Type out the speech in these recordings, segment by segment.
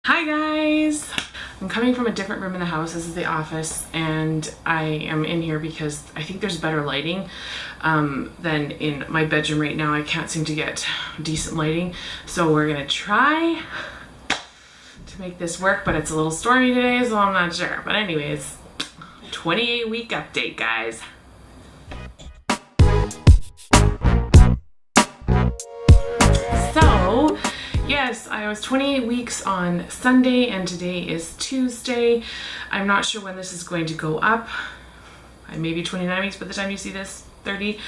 Hi guys! I'm coming from a different room in the house. This is the office and I am in here because I think there's better lighting than in my bedroom right now. I can't seem to get decent lighting, so we're gonna try to make this work, but it's a little stormy today, so I'm not sure. But anyways, 28-week update, guys. So yes, I was 28 weeks on Sunday and today is Tuesday. I'm not sure when this is going to go up. I may be 29 weeks by the time you see this, 30.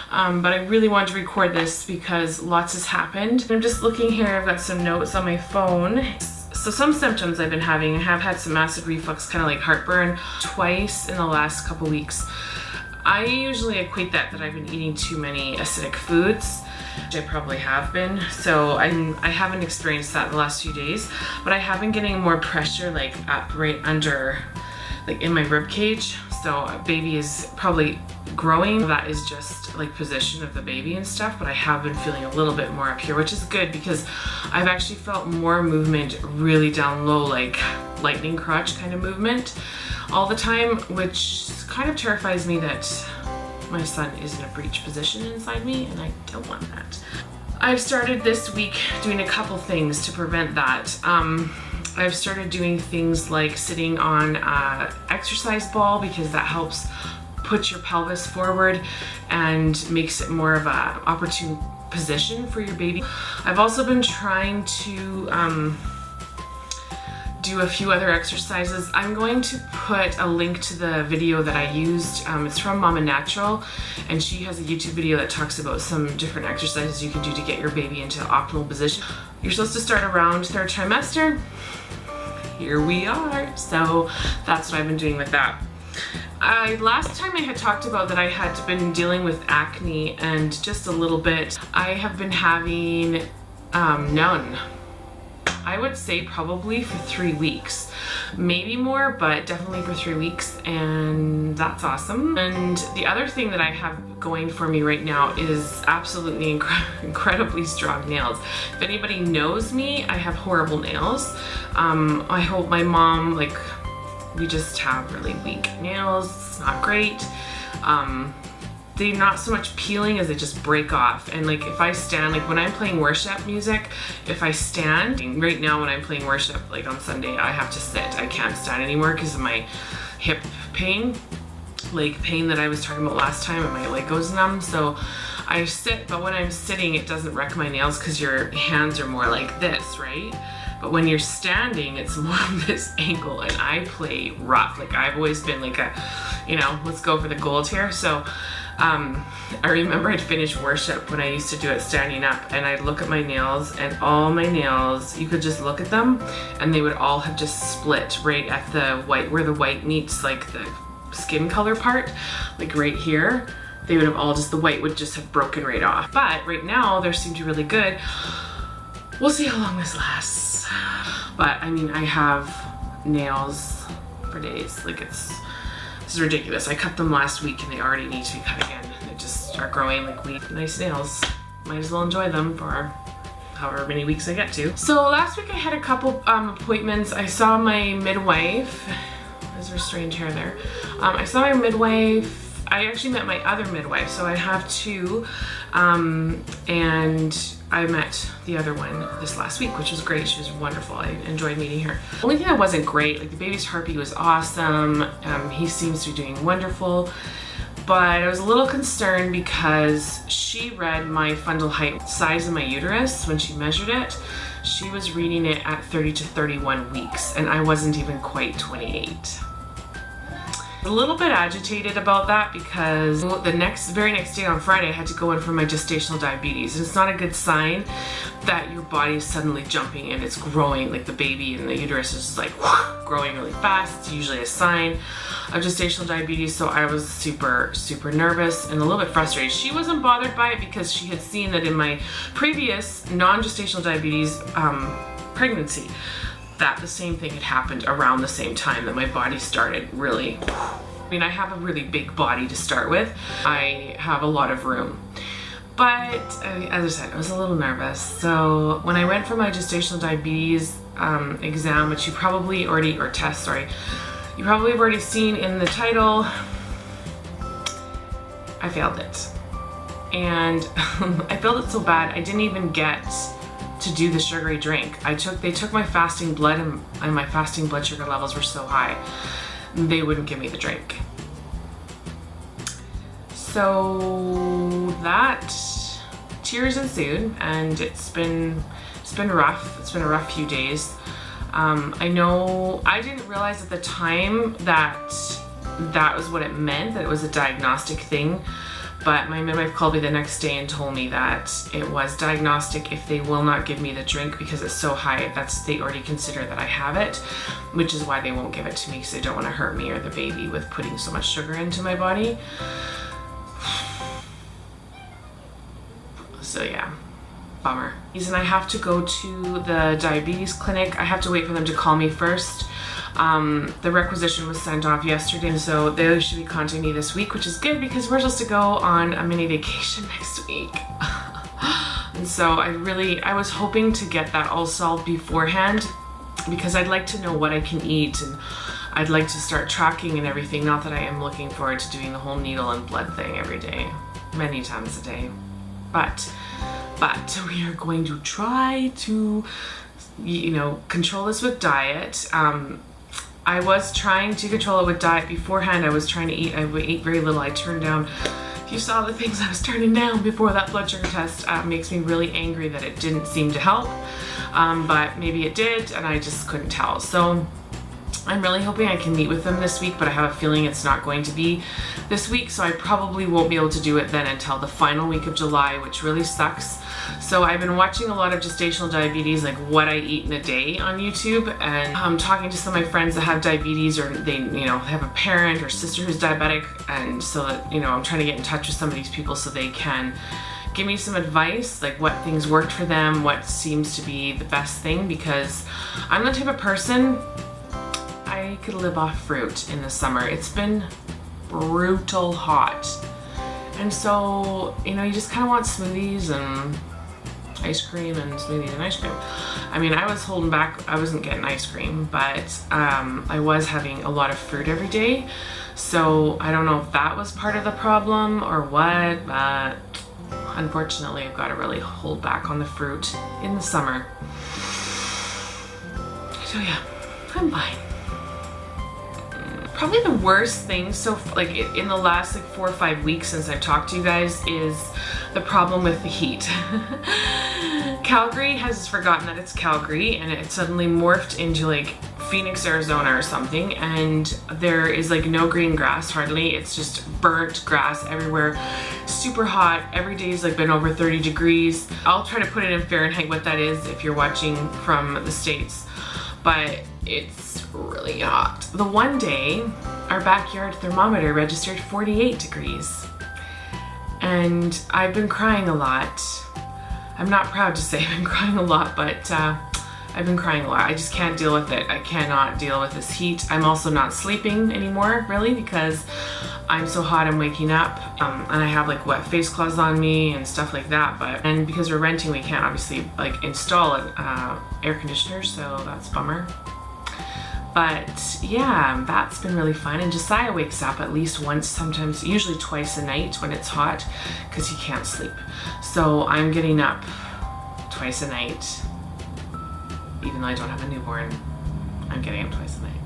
But I really wanted to record this because lots has happened. I'm just looking here, I've got some notes on my phone. So some symptoms I've been having, I have had some acid reflux, kind of like heartburn, twice in the last couple weeks. I usually equate that I've been eating too many acidic foods, which I probably have been. So I haven't experienced that the last few days, but I have been getting more pressure like up right under, like in my rib cage. So baby is probably growing. That is just like position of the baby and stuff, but I have been feeling a little bit more up here, which is good because I've actually felt more movement really down low, like lightning crotch kind of movement all the time, which kind of terrifies me that my son is in a breech position inside me and I don't want that. I've started this week doing a couple things to prevent that. I've started doing things like sitting on an exercise ball because that helps put your pelvis forward and makes it more of a opportune position for your baby. I've also been trying to do a few other exercises. I'm going to put a link to the video that I used. It's from Mama Natural, and she has a YouTube video that talks about some different exercises you can do to get your baby into optimal position. You're supposed to start around third trimester. Here we are. So that's what I've been doing with that. Last time I had talked about that I had been dealing with acne and just a little bit. I have been having none. I would say probably for 3 weeks, maybe more, but definitely for 3 weeks, and that's awesome. And the other thing that I have going for me right now is absolutely incredibly strong nails. If anybody knows me, I have horrible nails. I hope my mom, like, we just have really weak nails. It's not great. They're not so much peeling as they just break off. And like if I stand, like when I'm playing worship music, if I stand, right now when I'm playing worship, like on Sunday, I have to sit. I can't stand anymore because of my hip pain, leg pain that I was talking about last time, and my leg goes numb. So I sit, but when I'm sitting, it doesn't wreck my nails because your hands are more like this, right? But when you're standing, it's more of this angle, and I play rough. Like I've always been like a, you know, let's go for the gold here. So I remember I'd finish worship when I used to do it standing up, and I'd look at my nails, and all my nails, you could just look at them and they would all have just split right at the white, where the white meets like the skin color part, like right here. They would have all just, the white would just have broken right off. But right now they seem to be really good. We'll see how long this lasts. But I mean, I have nails for days. Like this is ridiculous. I cut them last week and they already need to be cut again. They just start growing like nice nails. Might as well enjoy them for however many weeks I get to. So last week I had a couple appointments. I saw my midwife. Is there strange hair there? I saw my midwife. I actually met my other midwife, so I have two, and I met the other one this last week, which was great. She was wonderful. I enjoyed meeting her. The only thing that wasn't great, like the baby's heartbeat was awesome. He seems to be doing wonderful, but I was a little concerned because she read my fundal height, size of my uterus when she measured it. She was reading it at 30 to 31 weeks, and I wasn't even quite 28. A little bit agitated about that because the very next day on Friday I had to go in for my gestational diabetes, and it's not a good sign that your body is suddenly jumping and it's growing, like the baby in the uterus is just like growing really fast. It's usually a sign of gestational diabetes, so I was super nervous and a little bit frustrated. She wasn't bothered by it because she had seen that in my previous non-gestational diabetes pregnancy, that the same thing had happened around the same time that my body started really. I mean, I have a really big body to start with. I have a lot of room. But as I said, I was a little nervous. So when I went for my gestational diabetes, exam, which you probably already, or test, sorry, you probably have already seen in the title. I failed it. And I failed it so bad, I didn't even get to do the sugary drink. They took my fasting blood, and my fasting blood sugar levels were so high, they wouldn't give me the drink. So that tears ensued, and it's been rough. It's been a rough few days. I know I didn't realize at the time that that was what it meant, that it was a diagnostic thing. But my midwife called me the next day and told me that it was diagnostic if they will not give me the drink because it's so high. They already consider that I have it, which is why they won't give it to me, because they don't want to hurt me or the baby with putting so much sugar into my body. So yeah, bummer. And I have to go to the diabetes clinic. I have to wait for them to call me first. The requisition was sent off yesterday, and so they should be contacting me this week, which is good because we're supposed to go on a mini vacation next week. And so I was hoping to get that all solved beforehand, because I'd like to know what I can eat, and I'd like to start tracking and everything. Not that I am looking forward to doing the whole needle and blood thing every day, many times a day. But we are going to try to, control this with diet. I was trying to control it with diet beforehand. I was trying to eat. I ate very little. I turned down. If you saw the things I was turning down before that blood sugar test, makes me really angry that it didn't seem to help. But maybe it did, and I just couldn't tell. So I'm really hoping I can meet with them this week, but I have a feeling it's not going to be this week, so I probably won't be able to do it then until the final week of July, which really sucks. So I've been watching a lot of Gestational Diabetes, like what I eat in a day on YouTube, and I'm talking to some of my friends that have diabetes, or they, have a parent or sister who's diabetic, and so that, I'm trying to get in touch with some of these people so they can give me some advice, like what things worked for them, what seems to be the best thing, because I'm the type of person, I could live off fruit in the summer. It's been brutal hot. And so, you just kind of want smoothies and ice cream and smoothies and ice cream. I mean, I was holding back. I wasn't getting ice cream, but I was having a lot of fruit every day. So I don't know if that was part of the problem or what, but unfortunately, I've got to really hold back on the fruit in the summer. So yeah, I'm fine. Probably the worst thing, so like in the last 4 or 5 weeks since I've talked to you guys, is the problem with the heat. Calgary has forgotten that it's Calgary, and it suddenly morphed into like Phoenix, Arizona or something, and there is like no green grass hardly. It's just burnt grass everywhere, super hot. Every day's like been over 30 degrees. I'll try to put it in Fahrenheit what that is if you're watching from the States, but it's really hot. The one day, our backyard thermometer registered 48 degrees. And I've been crying a lot. I'm not proud to say I've been crying a lot, but I've been crying a lot. I just can't deal with it. I cannot deal with this heat. I'm also not sleeping anymore, really, because I'm so hot I'm waking up. And I have like wet face cloths on me and stuff like that. And because we're renting, we can't obviously like install an air conditioner, so that's a bummer. But yeah, that's been really fun. And Josiah wakes up at least once, sometimes, usually twice a night when it's hot, because he can't sleep. So I'm getting up twice a night, even though I don't have a newborn. I'm getting up twice a night.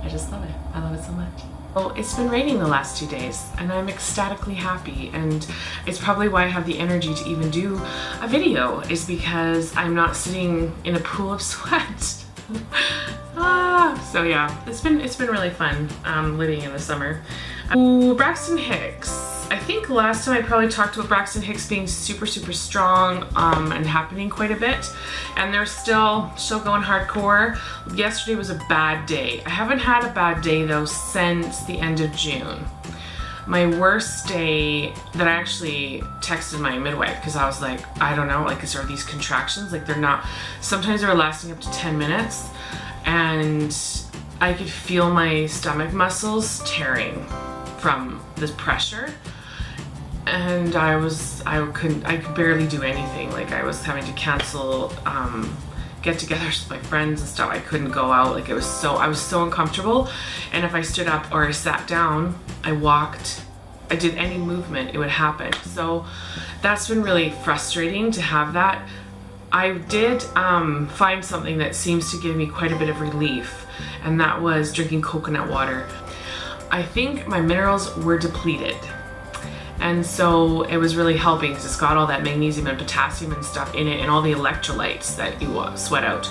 I just love it. I love it so much. Well, it's been raining the last 2 days, and I'm ecstatically happy, and it's probably why I have the energy to even do a video, is because I'm not sitting in a pool of sweat. So yeah, it's been really fun living in the summer. Braxton Hicks. I think last time I probably talked about Braxton Hicks being super strong and happening quite a bit, and they're still going hardcore. Yesterday was a bad day. I haven't had a bad day though since the end of June. My worst day that I actually texted my midwife, because I was like, I don't know, like, are these contractions? Like, they're not, sometimes they're lasting up to 10 minutes, and I could feel my stomach muscles tearing from this pressure. and I could barely do anything. Like I was having to cancel get-togethers with my friends and stuff. I couldn't go out. Like I was so uncomfortable. And if I stood up or I sat down, I walked, I did any movement, it would happen. So that's been really frustrating to have that. I did find something that seems to give me quite a bit of relief, and that was drinking coconut water. I think my minerals were depleted, and so it was really helping because it's got all that magnesium and potassium and stuff in it and all the electrolytes that you sweat out.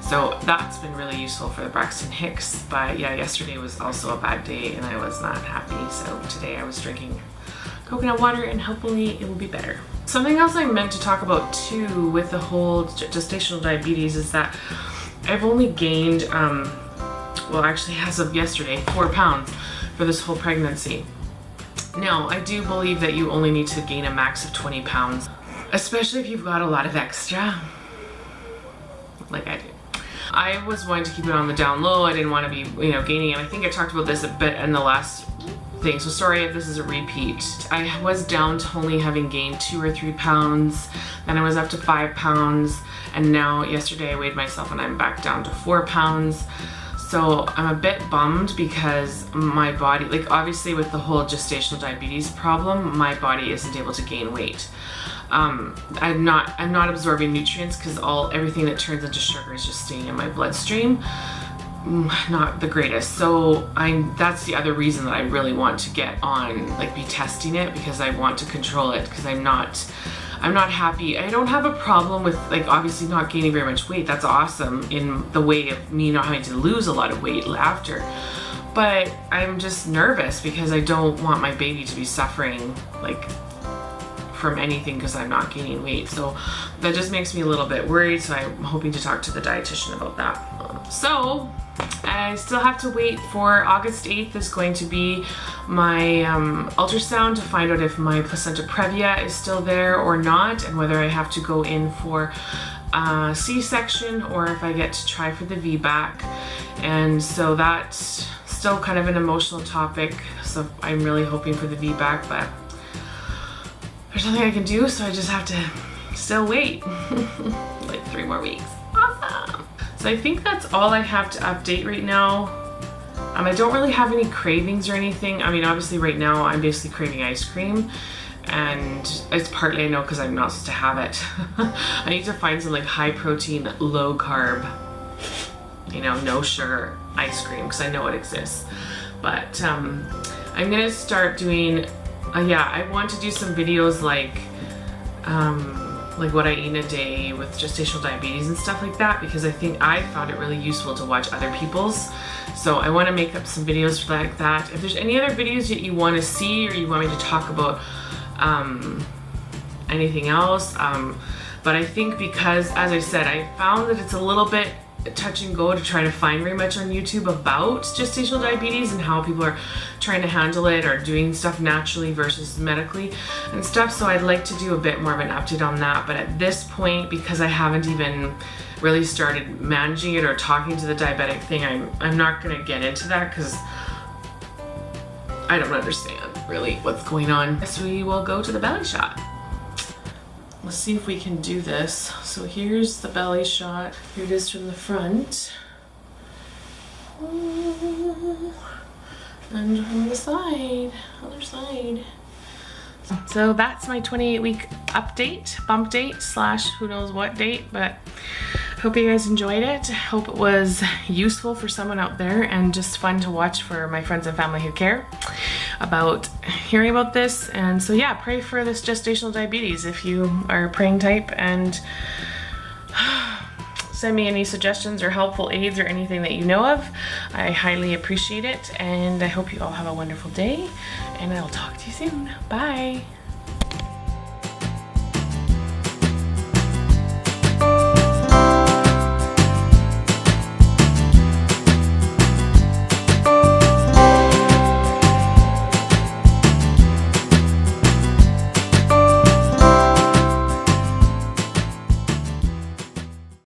So that's been really useful for the Braxton Hicks. But yeah, yesterday was also a bad day and I was not happy. So today I was drinking coconut water and hopefully it will be better. Something else I meant to talk about too with the whole gestational diabetes is that I've only gained, well actually as of yesterday, 4 pounds for this whole pregnancy. Now, I do believe that you only need to gain a max of 20 pounds, especially if you've got a lot of extra, like I do. I was wanting to keep it on the down low. I didn't want to be, you know, gaining, and I think I talked about this a bit in the last thing, so sorry if this is a repeat. I was down to only having gained 2 or 3 pounds, then I was up to 5 pounds, and now yesterday I weighed myself and I'm back down to 4 pounds. So I'm a bit bummed because my body, like obviously with the whole gestational diabetes problem, my body isn't able to gain weight. I'm not absorbing nutrients because everything that turns into sugar is just staying in my bloodstream. Not the greatest. So that's the other reason that I really want to get on, like be testing it, because I want to control it, because I'm not happy. I don't have a problem with, like, obviously not gaining very much weight. That's awesome in the way of me not having to lose a lot of weight after. But I'm just nervous because I don't want my baby to be suffering, like, from anything because I'm not gaining weight. So that just makes me a little bit worried. So I'm hoping to talk to the dietitian about that. So I still have to wait for August 8th is going to be my ultrasound to find out if my placenta previa is still there or not, and whether I have to go in for C-section or if I get to try for the VBAC. And so that's still kind of an emotional topic. So I'm really hoping for the VBAC, but there's nothing I can do, so I just have to still wait like 3 more weeks. Awesome. So I think that's all I have to update right now. I don't really have any cravings or anything. I mean, obviously right now I'm basically craving ice cream, and it's partly, I know, because I'm not supposed to have it. I need to find some like high protein, low carb, you know, no sugar ice cream, because I know it exists. But I'm gonna start doing, yeah, I want to do some videos like what I eat in a day with gestational diabetes and stuff like that, because I think I found it really useful to watch other people's. So I want to make up some videos like that. If there's any other videos that you want to see or you want me to talk about anything else, but I think because, as I said, I found that it's a little bit touch and go to try to find very much on YouTube about gestational diabetes and how people are trying to handle it or doing stuff naturally versus medically and stuff. So I'd like to do a bit more of an update on that. But at this point, because I haven't even really started managing it or talking to the diabetic thing, I'm not going to get into that because I don't understand really what's going on. So we will go to the belly shot. Let's see if we can do this. So here's the belly shot. Here it is from the front. And from the side, other side. So that's my 28-week update, bump date / who knows what date, but hope you guys enjoyed it. Hope it was useful for someone out there and just fun to watch for my friends and family who care about hearing about this. And so yeah, pray for this gestational diabetes if you are a praying type, and send me any suggestions or helpful aids or anything that you know of. I highly appreciate it, and I hope you all have a wonderful day, and I'll talk to you soon. Bye.